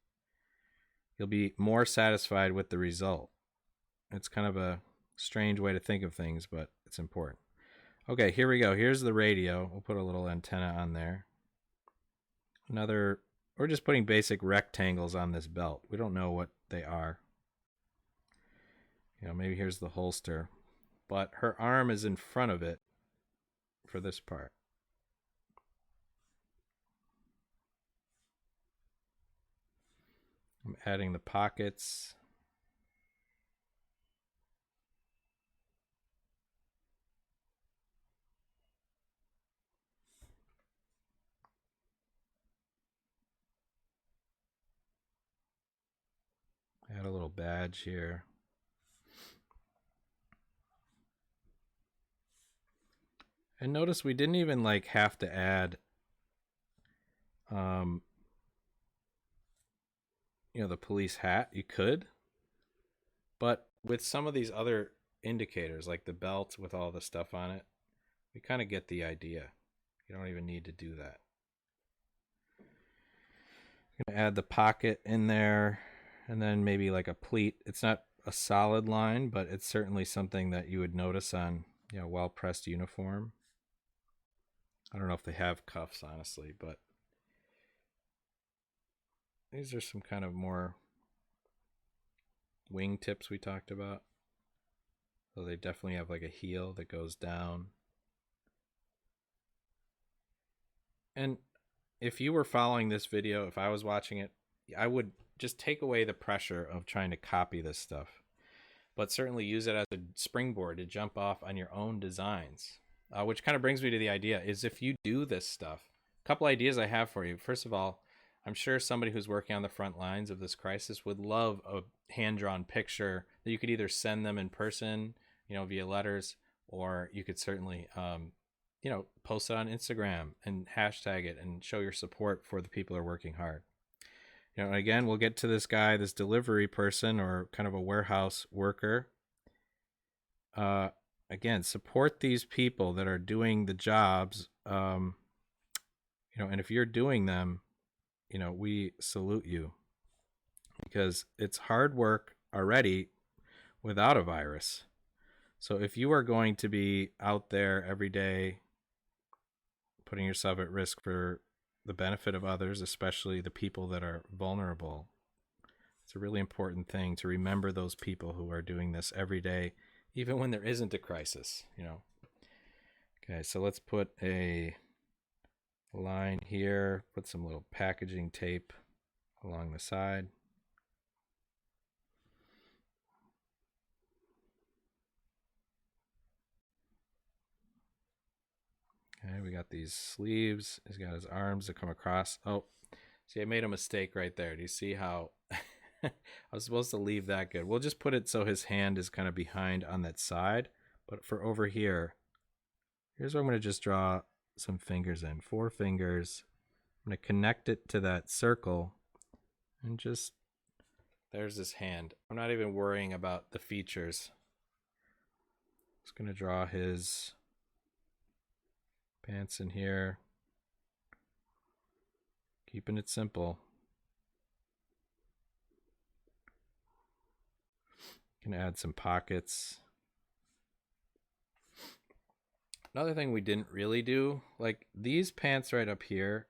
[SPEAKER 1] You'll be more satisfied with the result. It's kind of a strange way to think of things, but it's important. Okay, here we go. Here's the radio. We'll put a little antenna on there. We're just putting basic rectangles on this belt. We don't know what they are. Maybe here's the holster. But her arm is in front of it for this part. I'm adding the pockets. Add a little badge here. And notice we didn't even have to add the police hat. You could, but with some of these other indicators, like the belt with all the stuff on it, we kind of get the idea. You don't even need to do that. I'm gonna add the pocket in there, and then maybe like a pleat. It's not a solid line, but it's certainly something that you would notice on well-pressed uniform. I don't know if they have cuffs, honestly, but these are some kind of more wing tips we talked about. So they definitely have like a heel that goes down. And if you were following this video, if I was watching it, I would just take away the pressure of trying to copy this stuff, but certainly use it as a springboard to jump off on your own designs. Which kind of brings me to the idea is, if you do this stuff, a couple ideas I have for you. First of all, I'm sure somebody who's working on the front lines of this crisis would love a hand-drawn picture that you could either send them in person, via letters, or you could certainly, post it on Instagram and hashtag it and show your support for the people who are working hard. And again, we'll get to this guy, this delivery person or kind of a warehouse worker. Again, support these people that are doing the jobs, and if you're doing them, we salute you, because it's hard work already without a virus. So if you are going to be out there every day putting yourself at risk for the benefit of others, especially the people that are vulnerable, it's a really important thing to remember those people who are doing this every day, even when there isn't a crisis, Okay, so let's put a line here, put some little packaging tape along the side. got these sleeves. He's got his arms that come across. Oh, see, I made a mistake right there. Do you see how I was supposed to leave that good? We'll just put it so his hand is kind of behind on that side. But for over here, here's where I'm going to just draw some fingers in. 4 fingers. I'm going to connect it to that circle and just, there's his hand. I'm not even worrying about the features. Just going to draw his pants in here. Keeping it simple. Gonna add some pockets. Another thing we didn't really do, like these pants right up here,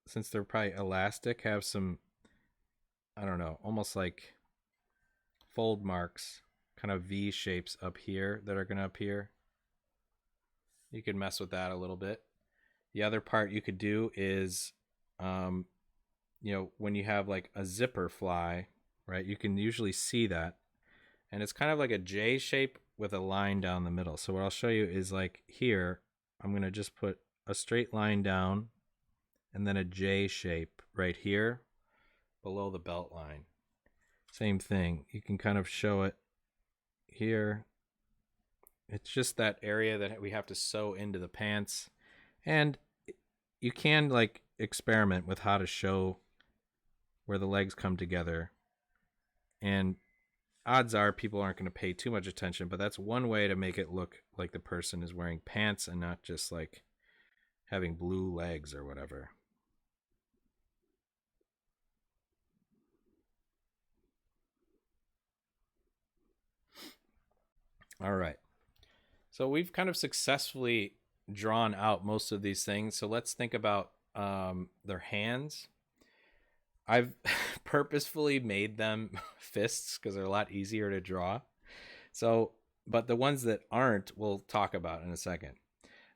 [SPEAKER 1] since they're probably elastic, have some, I don't know, almost like fold marks, kind of V shapes up here that are gonna appear. You could mess with that a little bit. The other part you could do is, you know, when you have like a zipper fly, right, you can usually see that. And it's kind of like a J shape with a line down the middle. So what I'll show you is like here, I'm going to just put a straight line down and then a J shape right here below the belt line. Same thing. You can kind of show it here. It's just that area that we have to sew into the pants. And you can like experiment with how to show where the legs come together. And odds are people aren't going to pay too much attention, but that's one way to make it look like the person is wearing pants and not just like having blue legs or whatever. All right. So we've kind of successfully drawn out most of these things. So let's think about their hands. I've purposefully made them fists because they're a lot easier to draw. So, but the ones that aren't, we'll talk about in a second.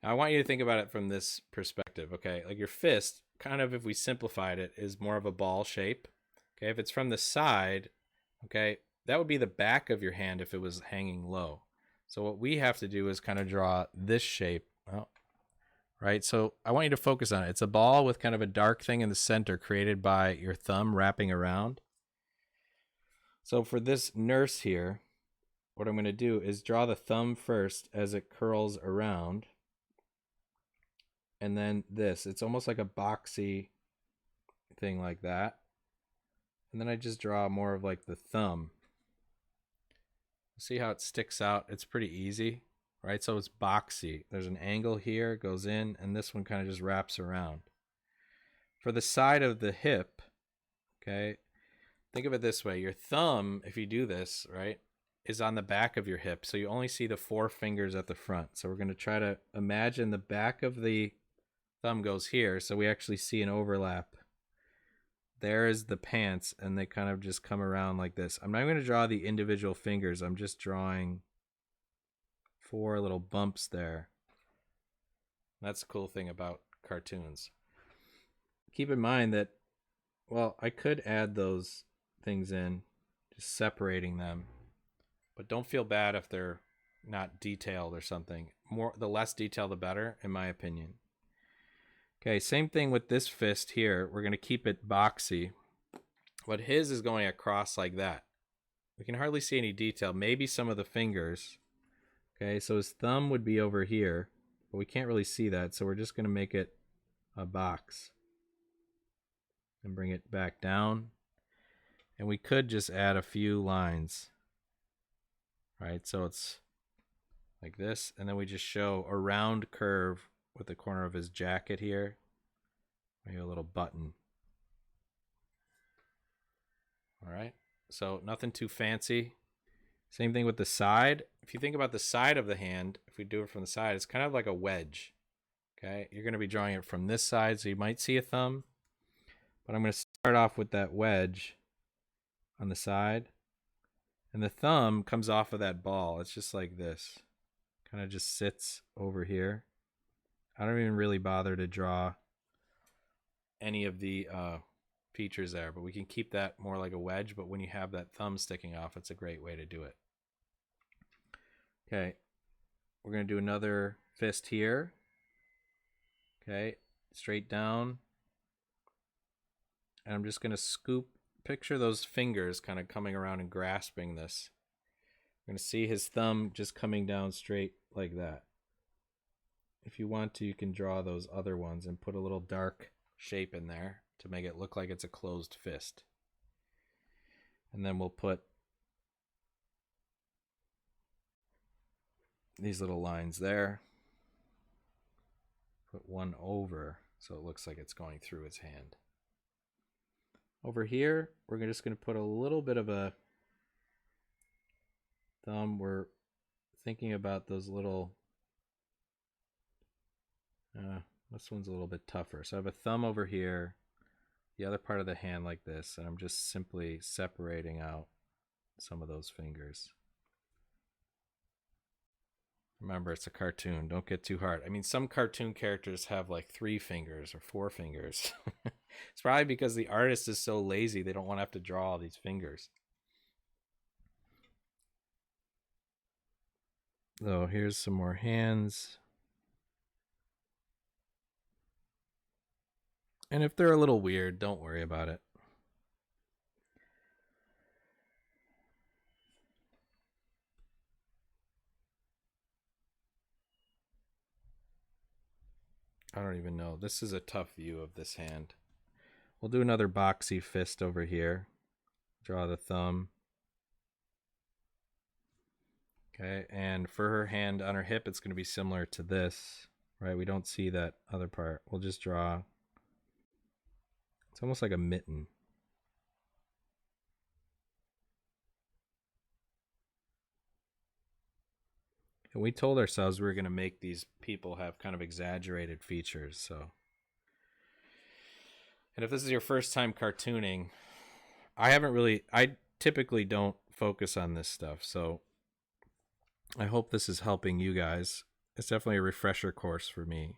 [SPEAKER 1] Now, I want you to think about it from this perspective, okay? Like your fist, kind of if we simplified it, is more of a ball shape. Okay, if it's from the side, okay, that would be the back of your hand if it was hanging low. So what we have to do is kind of draw this shape. Well, right? So I want you to focus on it. It's a ball with kind of a dark thing in the center created by your thumb wrapping around. So for this nurse here, what I'm going to do is draw the thumb first as it curls around. And then this. It's almost like a boxy thing like that. And then I just draw more of like the thumb. See how it sticks out? It's pretty easy. Right, so it's boxy. There's an angle here, goes in, and this one kind of just wraps around. For the side of the hip, okay, think of it this way. Your thumb, if you do this, right, is on the back of your hip, so you only see the 4 fingers at the front. So we're going to try to imagine the back of the thumb goes here, so we actually see an overlap. There is the pants, and they kind of just come around like this. I'm not going to draw the individual fingers. I'm just drawing 4 little bumps there. That's the cool thing about cartoons. Keep in mind that, well, I could add those things in, just separating them, but don't feel bad if they're not detailed or something. The less detail, the better, in my opinion. Okay, same thing with this fist here. We're going to keep it boxy, but his is going across like that. We can hardly see any detail. Maybe some of the fingers. Okay, so his thumb would be over here, but we can't really see that, so we're just going to make it a box. And bring it back down. And we could just add a few lines. Right, so it's like this, and then we just show a round curve with the corner of his jacket here. Maybe a little button. All right, so nothing too fancy. Same thing with the side. If you think about the side of the hand, if we do it from the side, it's kind of like a wedge. Okay, you're going to be drawing it from this side, so you might see a thumb. But I'm going to start off with that wedge on the side. And the thumb comes off of that ball. It's just like this. Kind of just sits over here. I don't even really bother to draw any of the features there, but we can keep that more like a wedge. But when you have that thumb sticking off, it's a great way to do it. Okay, we're going to do another fist here. Okay, straight down. And I'm just going to scoop, picture those fingers kind of coming around and grasping this. I'm going to see his thumb just coming down straight like that. If you want to, you can draw those other ones and put a little dark shape in there to make it look like it's a closed fist. And then we'll put these little lines there. Put one over so it looks like it's going through his hand. Over here, we're just going to put a little bit of a thumb. We're thinking about those little... this one's a little bit tougher. So I have a thumb over here, the other part of the hand like this, and I'm just simply separating out some of those fingers. Remember, it's a cartoon. Don't get too hard. I mean, some cartoon characters have like 3 fingers or 4 fingers. It's probably because the artist is so lazy they don't want to have to draw all these fingers. So here's some more hands. And if they're a little weird, don't worry about it. I don't even know. This is a tough view of this hand. We'll do another boxy fist over here. Draw the thumb. Okay, and for her hand on her hip, it's going to be similar to this, right? We don't see that other part. We'll just draw. It's almost like a mitten. And we told ourselves we were going to make these people have kind of exaggerated features, so. And if this is your first time cartooning, I typically don't focus on this stuff, so I hope this is helping you guys. It's definitely a refresher course for me.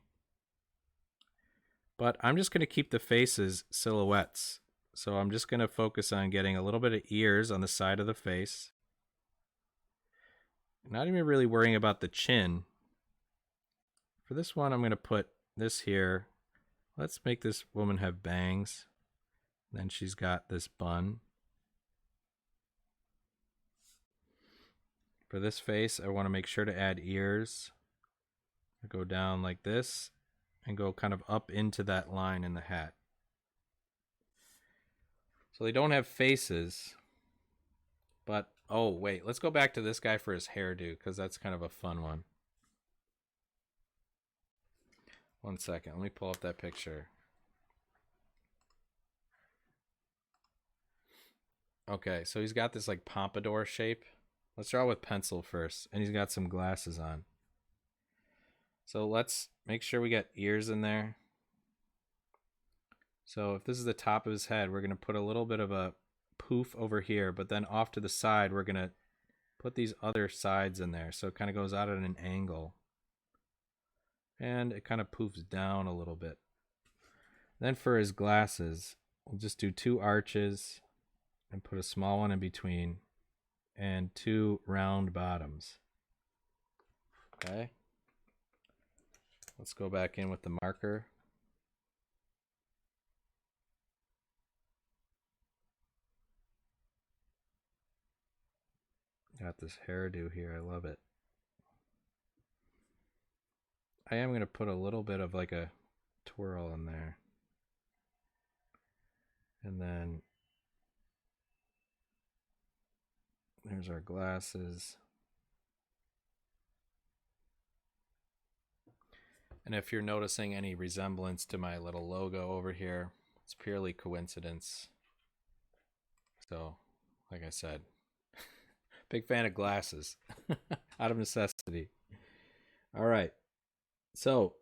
[SPEAKER 1] But I'm just going to keep the faces silhouettes. So I'm just going to focus on getting a little bit of ears on the side of the face. Not even really worrying about the chin. For this one, I'm going to put this here. Let's make this woman have bangs. Then she's got this bun. For this face, I want to make sure to add ears. I go down like this and go kind of up into that line in the hat. So they don't have faces, but, oh, wait, let's go back to this guy for his hairdo, because that's kind of a fun one. One second, let me pull up that picture. Okay, so he's got this like pompadour shape. Let's draw with pencil first, and he's got some glasses on. So let's make sure we get ears in there. So if this is the top of his head, we're going to put a little bit of a poof over here, but then off to the side, we're going to put these other sides in there. So it kind of goes out at an angle. And it kind of poofs down a little bit. Then for his glasses, we'll just do 2 arches and put a small one in between and 2 round bottoms. Okay. Let's go back in with the marker. Got this hairdo here. I love it. I am going to put a little bit of like a twirl in there. And then there's our glasses. And if you're noticing any resemblance to my little logo over here, it's purely coincidence. So, like I said, big fan of glasses out of necessity. All right. So,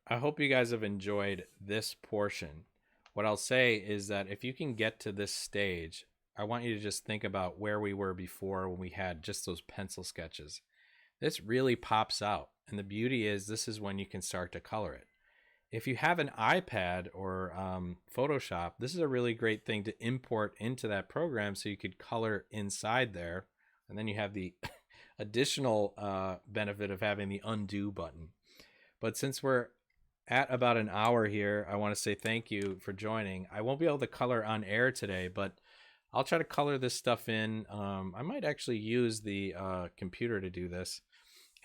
[SPEAKER 1] I hope you guys have enjoyed this portion. What I'll say is that if you can get to this stage, I want you to just think about where we were before when we had just those pencil sketches. This really pops out. And the beauty is this is when you can start to color it. If you have an iPad or Photoshop, this is a really great thing to import into that program so you could color inside there. And then you have the additional benefit of having the undo button. But since we're at about an hour here. I want to say thank you for joining. I won't be able to color on air today, but I'll try to color this stuff in. I might actually use the computer to do this,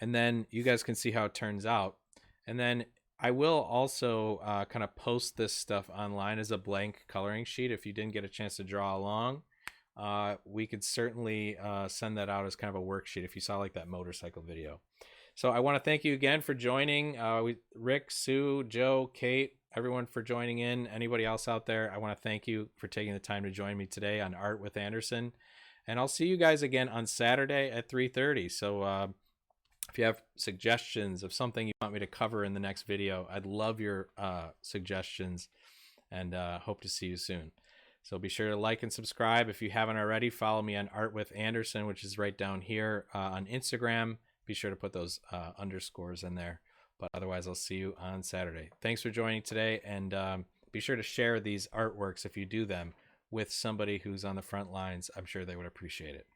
[SPEAKER 1] and then you guys can see how it turns out. And then I will also kind of post this stuff online as a blank coloring sheet. If you didn't get a chance to draw along, we could certainly send that out as kind of a worksheet if you saw like that motorcycle video. So I want to thank you again for joining. Rick, Sue, Joe, Kate, everyone for joining in. Anybody else out there, I want to thank you for taking the time to join me today on Art with Anderson. And I'll see you guys again on Saturday at 3:30. So if you have suggestions of something you want me to cover in the next video, I'd love your suggestions, and hope to see you soon. So be sure to like and subscribe. If you haven't already, follow me on Art with Anderson, which is right down here on Instagram. Be sure to put those underscores in there. But otherwise, I'll see you on Saturday. Thanks for joining today, and be sure to share these artworks if you do them with somebody who's on the front lines. I'm sure they would appreciate it.